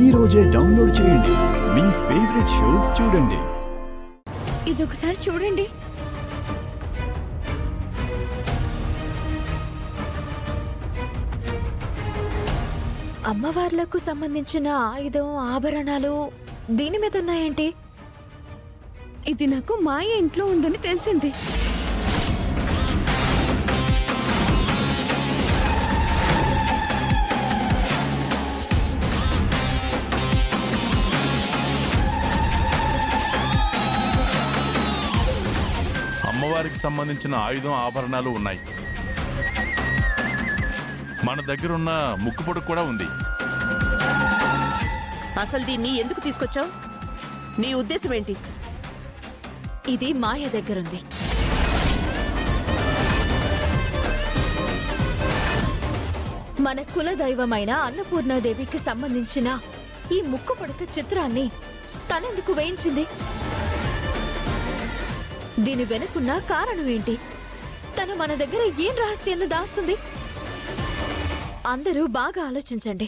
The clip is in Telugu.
ఈ రోజే డౌన్లోడ్ చేయండి. మీ ఫేవరెట్ షోస్ చూడండి. ఇదొకసారి చూడండి. అమ్మవార్లకు సంబంధించిన ఆయుధం ఆభరణాలు దీని మీద ఉన్నాయేంటి? ఇది నాకు మాయ ఇంట్లో ఉందని తెలిసింది. అమ్మవారికి సంబంధించిన ఆయుధం ఆభరణాలు ఉన్నాయి. మన దగ్గరున్న ముక్కుపొడు కూడా ఉంది. అసలు దీన్ని ఎందుకు తీసుకొచ్చావు? నీ ఉద్దేశం ఏంటి? ఇది మాయ దగ్గరుంది. మన కులదైవమైన అన్నపూర్ణాదేవికి సంబంధించిన ఈ ముక్కు పడక చిత్రాన్ని తనెందుకు వేయించింది? దీని వెనుకున్న కారణం ఏంటి? తను మన దగ్గర ఏం రహస్యాన్ని దాస్తుంది? అందరూ బాగా ఆలోచించండి.